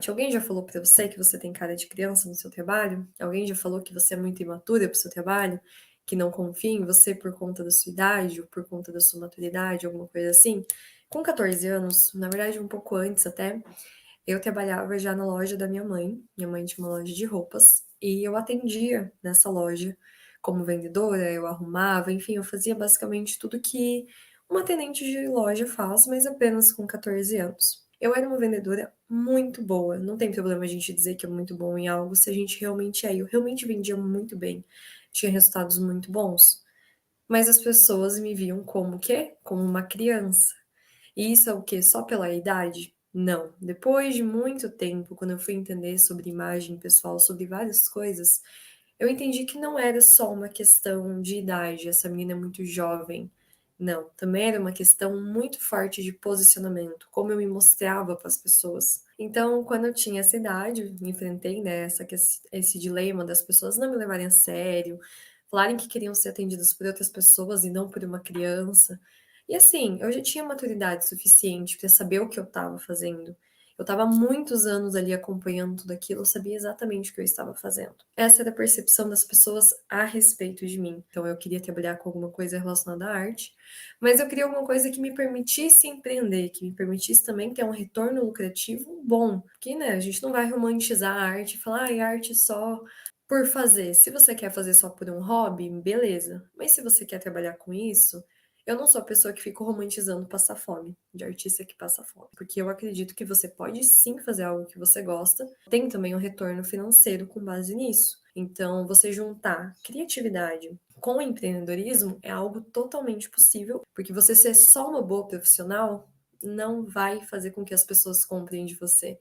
parte. Alguém já falou pra você que você tem cara de criança no seu trabalho? Alguém já falou que você é muito imatura pro seu trabalho? Que não confia em você por conta da sua idade ou por conta da sua maturidade, alguma coisa assim? Com 14 anos, na verdade um pouco antes até, eu trabalhava já na loja da minha mãe. Minha mãe tinha uma loja de roupas e eu atendia nessa loja como vendedora, eu arrumava, enfim, eu fazia basicamente tudo que uma atendente de loja faz, mas apenas com 14 anos. Eu era uma vendedora muito boa, não tem problema a gente dizer que é muito bom em algo se a gente realmente é. Eu realmente vendia muito bem, tinha resultados muito bons, mas as pessoas me viam como o quê? Como uma criança. E isso é o quê? Só pela idade? Não. Depois de muito tempo, quando eu fui entender sobre imagem pessoal, sobre várias coisas, eu entendi que não era só uma questão de idade, essa menina é muito jovem. Não, também era uma questão muito forte de posicionamento, como eu me mostrava para as pessoas. Então, quando eu tinha essa idade, me enfrentei, né, esse dilema das pessoas não me levarem a sério, falarem que queriam ser atendidas por outras pessoas e não por uma criança. E assim, eu já tinha maturidade suficiente para saber o que eu estava fazendo. Eu estava há muitos anos ali acompanhando tudo aquilo, eu sabia exatamente o que eu estava fazendo. Essa era a percepção das pessoas a respeito de mim. Então eu queria trabalhar com alguma coisa relacionada à arte, mas eu queria alguma coisa que me permitisse empreender, que me permitisse também ter um retorno lucrativo bom. Porque, né, a gente não vai romantizar a arte e falar, ai, arte só por fazer. Se você quer fazer só por um hobby, beleza. Mas se você quer trabalhar com isso, eu não sou a pessoa que fica romantizando passar fome, de artista que passa fome. Porque eu acredito que você pode sim fazer algo que você gosta, tem também um retorno financeiro com base nisso. Então, você juntar criatividade com empreendedorismo é algo totalmente possível, porque você ser só uma boa profissional não vai fazer com que as pessoas comprem de você.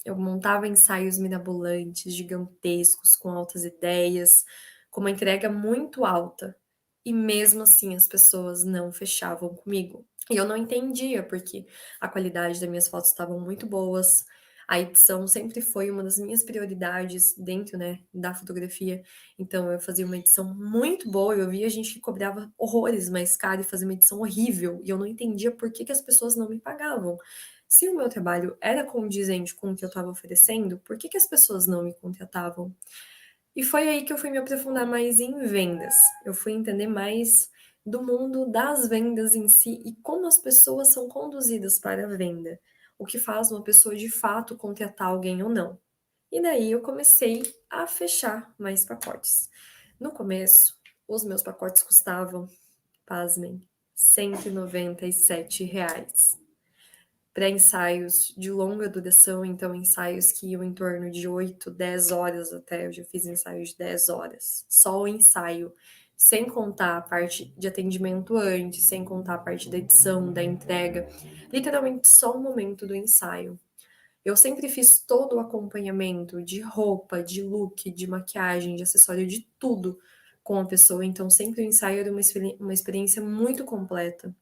Eu montava ensaios mirabolantes, gigantescos, com altas ideias, com uma entrega muito alta. E mesmo assim as pessoas não fechavam comigo. E eu não entendia, porque a qualidade das minhas fotos estavam muito boas. A edição sempre foi uma das minhas prioridades dentro, né, da fotografia. Então eu fazia uma edição muito boa, eu via gente que cobrava horrores mais caro e fazia uma edição horrível. E eu não entendia por que que as pessoas não me pagavam. Se o meu trabalho era condizente com o que eu estava oferecendo, por que que as pessoas não me contratavam? E foi aí que eu fui me aprofundar mais em vendas. Eu fui entender mais do mundo das vendas em si e como as pessoas são conduzidas para a venda. O que faz uma pessoa de fato contratar alguém ou não. E daí eu comecei a fechar mais pacotes. No começo, os meus pacotes custavam, pasmem, R$ 197 para ensaios de longa duração, então ensaios que iam em torno de 8, 10 horas até. Eu já fiz ensaios de 10 horas. Só o ensaio, sem contar a parte de atendimento antes, sem contar a parte da edição, da entrega. Literalmente só o momento do ensaio. Eu sempre fiz todo o acompanhamento de roupa, de look, de maquiagem, de acessório, de tudo com a pessoa. Então sempre o ensaio era uma experiência muito completa.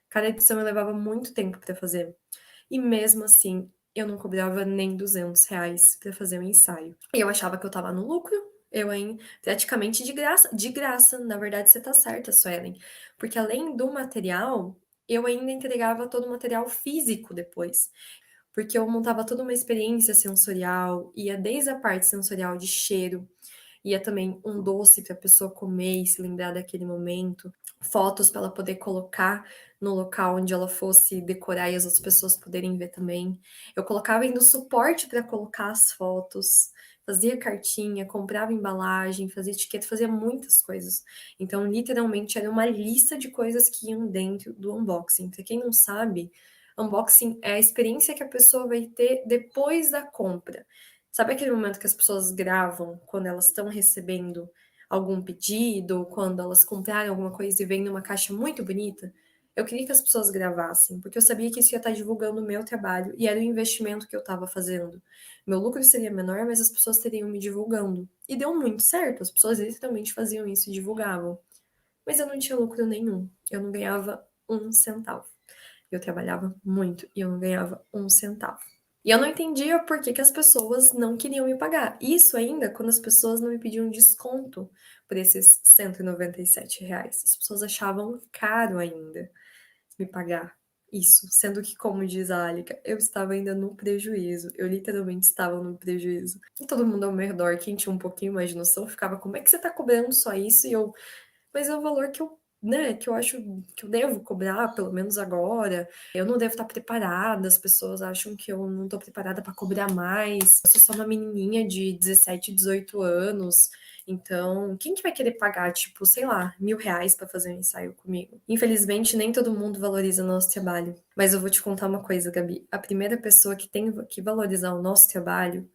Cada edição eu levava muito tempo para fazer. E mesmo assim, eu não cobrava nem R$ 200 para fazer um ensaio. E eu achava que eu tava no lucro, praticamente de graça. Na verdade, você tá certa, Suelen. Porque além do material, eu ainda entregava todo o material físico depois. Porque eu montava toda uma experiência sensorial, ia desde a parte sensorial de cheiro, ia também um doce para a pessoa comer e se lembrar daquele momento, fotos para ela poder colocar no local onde ela fosse decorar e as outras pessoas poderem ver também. Eu colocava ainda o suporte para colocar as fotos, fazia cartinha, comprava embalagem, fazia etiqueta, fazia muitas coisas. Então, literalmente, era uma lista de coisas que iam dentro do unboxing. Para quem não sabe, unboxing é a experiência que a pessoa vai ter depois da compra. Sabe aquele momento que as pessoas gravam quando elas estão recebendo algum pedido, quando elas compraram alguma coisa e vem numa caixa muito bonita? Eu queria que as pessoas gravassem, porque eu sabia que isso ia estar divulgando o meu trabalho e era o investimento que eu estava fazendo. Meu lucro seria menor, mas as pessoas teriam me divulgando. E deu muito certo, as pessoas literalmente faziam isso e divulgavam. Mas eu não tinha lucro nenhum, eu não ganhava um centavo. Eu trabalhava muito e eu não ganhava um centavo. E eu não entendia por que que as pessoas não queriam me pagar. Isso ainda quando as pessoas não me pediam desconto por esses R$ 197. As pessoas achavam caro ainda me pagar. Isso, sendo que, como diz a Alika, eu estava ainda no prejuízo. Eu literalmente estava no prejuízo. E todo mundo ao meu redor, quem tinha um pouquinho mais de noção, ficava, como é que você tá cobrando só isso? E eu, mas é o valor que eu, né, que eu acho que eu devo cobrar, pelo menos agora. Eu não devo estar preparada, as pessoas acham que eu não tô preparada para cobrar mais. Eu sou só uma menininha de 17, 18 anos. Então, quem que vai querer pagar, tipo, sei lá, R$ 1.000 para fazer um ensaio comigo? Infelizmente, nem todo mundo valoriza o nosso trabalho. Mas eu vou te contar uma coisa, Gabi. A primeira pessoa que tem que valorizar o nosso trabalho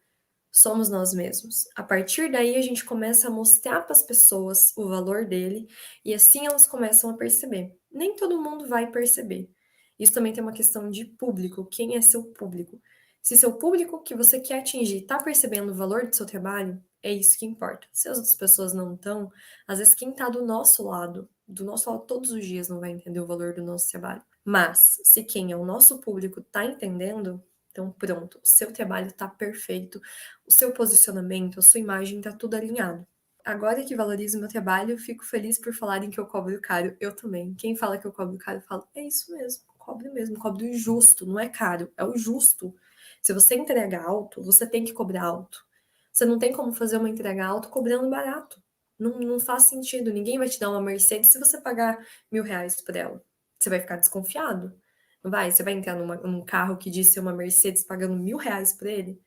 somos nós mesmos. A partir daí, a gente começa a mostrar para as pessoas o valor dele e assim elas começam a perceber. Nem todo mundo vai perceber. Isso também tem uma questão de público. Quem é seu público? Se seu público que você quer atingir está percebendo o valor do seu trabalho, é isso que importa. Se as outras pessoas não estão, às vezes quem está do nosso lado todos os dias não vai entender o valor do nosso trabalho. Mas se quem é o nosso público está entendendo, então pronto, o seu trabalho está perfeito, o seu posicionamento, a sua imagem está tudo alinhado. Agora que valorizo o meu trabalho, fico feliz por falarem que eu cobro caro. Eu também. Quem fala que eu cobro caro, eu falo, é isso mesmo, cobro o justo, não é caro, é o justo. Se você entrega alto, você tem que cobrar alto. Você não tem como fazer uma entrega alto cobrando barato. Não, não faz sentido. Ninguém vai te dar uma Mercedes se você pagar R$ 1.000 por ela. Você vai ficar desconfiado. Não vai? Você vai entrar num carro que diz ser uma Mercedes pagando R$ 1.000 por ele?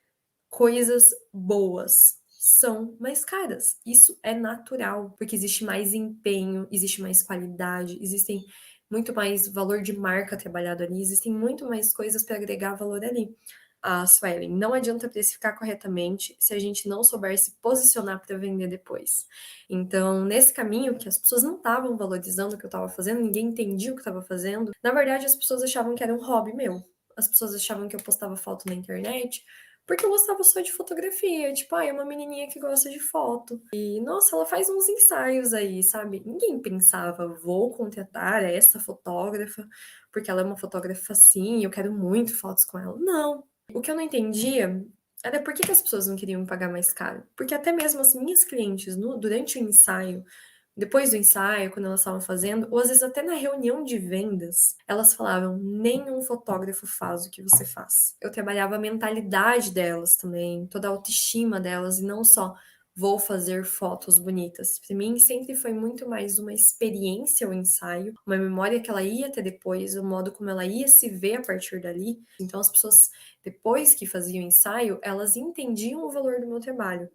Coisas boas são mais caras. Isso é natural, porque existe mais empenho, existe mais qualidade, existem muito mais valor de marca trabalhado ali, existem muito mais coisas para agregar valor ali. Ah, Suelen, não adianta precificar corretamente se a gente não souber se posicionar para vender depois. Então, nesse caminho que as pessoas não estavam valorizando o que eu estava fazendo, ninguém entendia o que estava fazendo, na verdade as pessoas achavam que era um hobby meu. As pessoas achavam que eu postava foto na internet porque eu gostava só de fotografia. Tipo, é uma menininha que gosta de foto. E, nossa, ela faz uns ensaios aí, sabe? Ninguém pensava, vou contratar essa fotógrafa, porque ela é uma fotógrafa assim, eu quero muito fotos com ela. Não. O que eu não entendia era por que que as pessoas não queriam me pagar mais caro. Porque até mesmo as minhas clientes, durante o ensaio, depois do ensaio, quando elas estavam fazendo, ou às vezes até na reunião de vendas, elas falavam: nenhum fotógrafo faz o que você faz. Eu trabalhava a mentalidade delas também, toda a autoestima delas, e não só vou fazer fotos bonitas. Para mim, sempre foi muito mais uma experiência o ensaio, uma memória que ela ia ter depois, o modo como ela ia se ver a partir dali. Então, as pessoas, depois que faziam o ensaio, elas entendiam o valor do meu trabalho.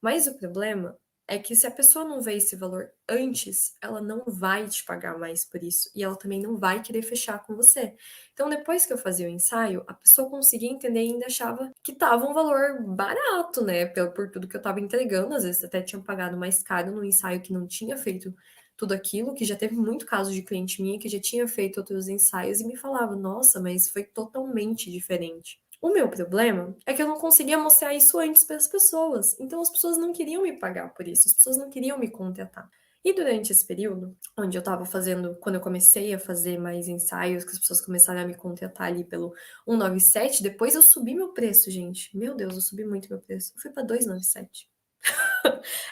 Mas o problema é que se a pessoa não vê esse valor antes, ela não vai te pagar mais por isso. E ela também não vai querer fechar com você. Então, depois que eu fazia o ensaio, a pessoa conseguia entender e ainda achava que tava um valor barato, né? Por tudo que eu tava entregando. Às vezes até tinham pagado mais caro no ensaio que não tinha feito tudo aquilo, que já teve muito caso de cliente minha que já tinha feito outros ensaios e me falava, nossa, mas foi totalmente diferente. O meu problema é que eu não conseguia mostrar isso antes para as pessoas. Então as pessoas não queriam me pagar por isso, as pessoas não queriam me contratar. E durante esse período, onde eu estava fazendo, quando eu comecei a fazer mais ensaios, que as pessoas começaram a me contratar ali pelo 197, depois eu subi meu preço, gente. Meu Deus, eu subi muito meu preço. Eu fui para 297.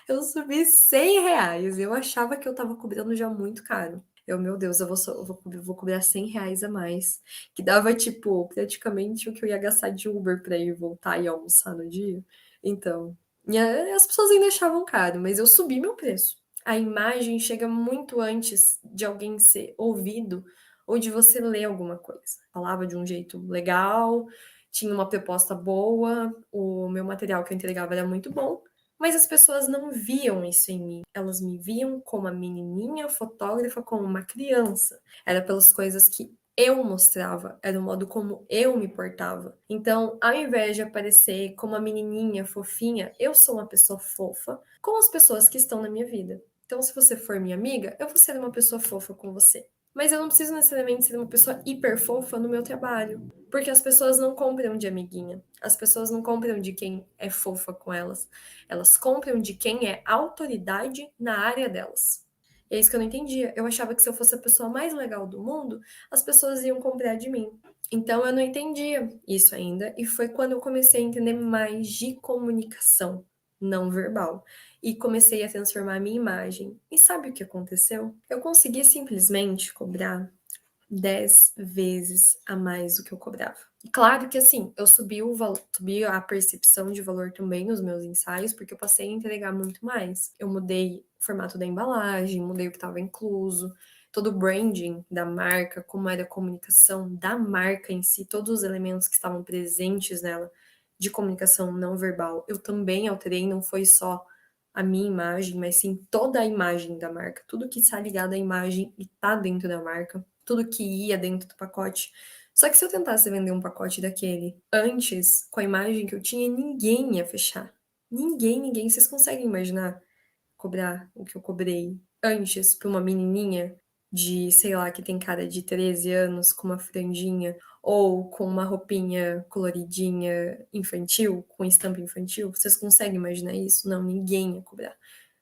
Eu subi R$ 100. Eu achava que eu tava cobrando já muito caro. Eu, meu Deus, eu vou cobrar R$ 100 a mais. Que dava, tipo, praticamente o que eu ia gastar de Uber pra ir voltar e almoçar no dia. Então, as pessoas ainda achavam caro, mas eu subi meu preço. A imagem chega muito antes de alguém ser ouvido ou de você ler alguma coisa. Falava de um jeito legal, tinha uma proposta boa, o meu material que eu entregava era muito bom, mas as pessoas não viam isso em mim. Elas me viam como a menininha fotógrafa, como uma criança. Era pelas coisas que eu mostrava, era o modo como eu me portava. Então, ao invés de aparecer como a menininha fofinha, eu sou uma pessoa fofa com as pessoas que estão na minha vida. Então, se você for minha amiga, eu vou ser uma pessoa fofa com você. Mas eu não preciso necessariamente ser uma pessoa hiper fofa no meu trabalho, porque as pessoas não compram de amiguinha. As pessoas não compram de quem é fofa com elas. Elas compram de quem é autoridade na área delas. E é isso que eu não entendia. Eu achava que se eu fosse a pessoa mais legal do mundo, as pessoas iam comprar de mim. Então eu não entendia isso ainda. E foi quando eu comecei a entender mais de comunicação não verbal. E comecei a transformar a minha imagem. E sabe o que aconteceu? Eu consegui simplesmente cobrar 10 vezes a mais do que eu cobrava. E claro que assim, eu subi a percepção de valor também nos meus ensaios, porque eu passei a entregar muito mais. Eu mudei o formato da embalagem, mudei o que estava incluso, todo o branding da marca, como era a comunicação da marca em si, todos os elementos que estavam presentes nela de comunicação não verbal, eu também alterei, não foi só a minha imagem, mas sim toda a imagem da marca, tudo que está ligado à imagem e está dentro da marca, tudo que ia dentro do pacote. Só que se eu tentasse vender um pacote daquele antes, com a imagem que eu tinha, ninguém ia fechar. Ninguém. Vocês conseguem imaginar cobrar o que eu cobrei antes para uma menininha de, sei lá, que tem cara de 13 anos com uma franjinha ou com uma roupinha coloridinha infantil, com estampa infantil? Vocês conseguem imaginar isso? Não, ninguém ia cobrar.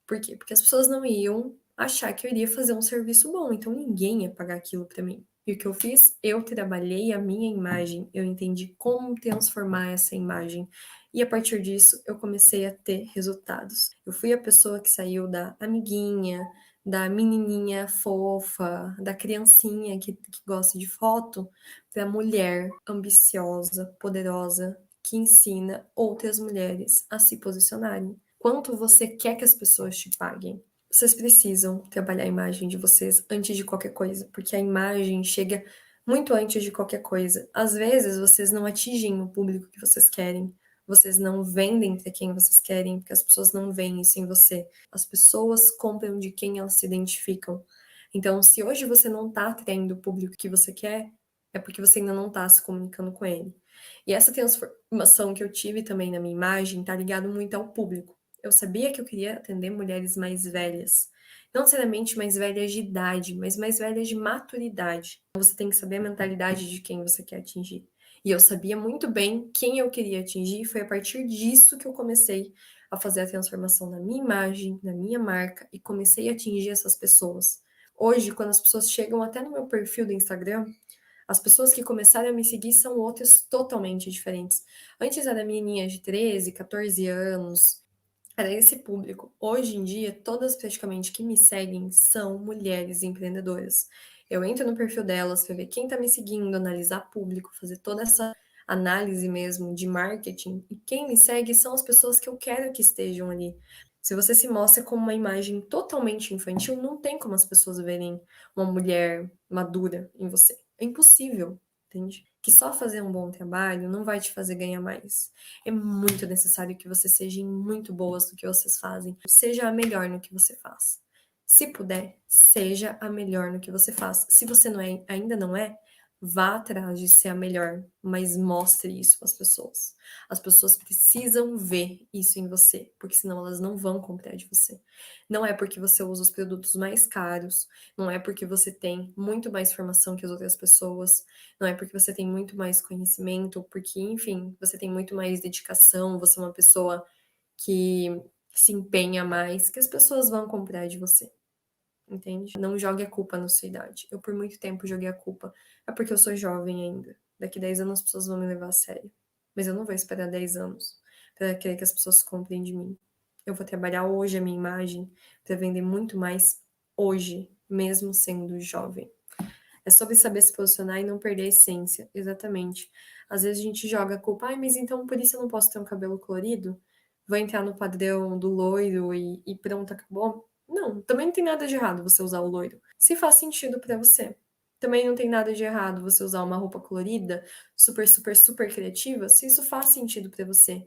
Por quê? Porque as pessoas não iam achar que eu iria fazer um serviço bom, então ninguém ia pagar aquilo para mim. E o que eu fiz? Eu trabalhei a minha imagem, eu entendi como transformar essa imagem. E a partir disso, eu comecei a ter resultados. Eu fui a pessoa que saiu da amiguinha, da menininha fofa, da criancinha que gosta de foto, para a mulher ambiciosa, poderosa, que ensina outras mulheres a se posicionarem. Quanto você quer que as pessoas te paguem? Vocês precisam trabalhar a imagem de vocês antes de qualquer coisa, porque a imagem chega muito antes de qualquer coisa. Às vezes, vocês não atingem o público que vocês querem, vocês não vendem para quem vocês querem, porque as pessoas não veem isso em você. As pessoas compram de quem elas se identificam. Então, se hoje você não está atraindo o público que você quer, é porque você ainda não está se comunicando com ele. E essa transformação que eu tive também na minha imagem está ligado muito ao público. Eu sabia que eu queria atender mulheres mais velhas. Não necessariamente mais velhas de idade, mas mais velhas de maturidade. Você tem que saber a mentalidade de quem você quer atingir. E eu sabia muito bem quem eu queria atingir, e foi a partir disso que eu comecei a fazer a transformação na minha imagem, na minha marca, e comecei a atingir essas pessoas. Hoje, quando as pessoas chegam até no meu perfil do Instagram, as pessoas que começaram a me seguir são outras totalmente diferentes. Antes era menininha de 13, 14 anos, era esse público. Hoje em dia, todas praticamente que me seguem são mulheres empreendedoras. Eu entro no perfil delas para ver quem está me seguindo, analisar público, fazer toda essa análise mesmo de marketing. E quem me segue são as pessoas que eu quero que estejam ali. Se você se mostra com uma imagem totalmente infantil, não tem como as pessoas verem uma mulher madura em você. É impossível, entende? Que só fazer um bom trabalho não vai te fazer ganhar mais. É muito necessário que vocês sejam muito boas no que vocês fazem. Seja a melhor no que você faz. Se puder, seja a melhor no que você faz. Se você não é, ainda não é, vá atrás de ser a melhor, mas mostre isso para as pessoas. As pessoas precisam ver isso em você, porque senão elas não vão comprar de você. Não é porque você usa os produtos mais caros, não é porque você tem muito mais formação que as outras pessoas, não é porque você tem muito mais conhecimento, porque, enfim, você tem muito mais dedicação, você é uma pessoa que se empenha mais, que as pessoas vão comprar de você. Entende? Não jogue a culpa na sua idade. Eu, por muito tempo, joguei a culpa. É porque eu sou jovem ainda. Daqui 10 anos as pessoas vão me levar a sério. Mas eu não vou esperar 10 anos para querer que as pessoas comprem de mim. Eu vou trabalhar hoje a minha imagem para vender muito mais hoje, mesmo sendo jovem. É sobre saber se posicionar e não perder a essência. Exatamente. Às vezes a gente joga a culpa, ai, mas então por isso eu não posso ter um cabelo colorido? Vou entrar no padrão do loiro e pronto, acabou? Não, também não tem nada de errado você usar o loiro. Se faz sentido pra você. Também não tem nada de errado você usar uma roupa colorida, super criativa, se isso faz sentido pra você.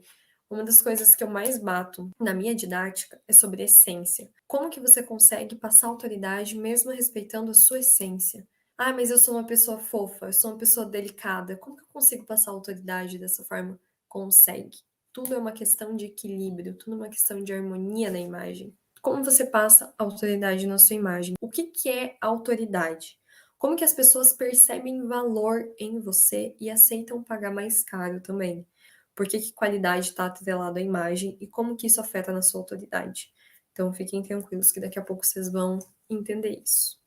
Uma das coisas que eu mais bato na minha didática é sobre essência. Como que você consegue passar autoridade mesmo respeitando a sua essência? Ah, mas eu sou uma pessoa fofa, eu sou uma pessoa delicada. Como que eu consigo passar autoridade dessa forma? Consegue. Tudo é uma questão de equilíbrio, tudo é uma questão de harmonia na imagem. Como você passa autoridade na sua imagem? O que que é autoridade? Como que as pessoas percebem valor em você e aceitam pagar mais caro também? Por que que qualidade está atrelada à imagem e como que isso afeta na sua autoridade? Então fiquem tranquilos que daqui a pouco vocês vão entender isso.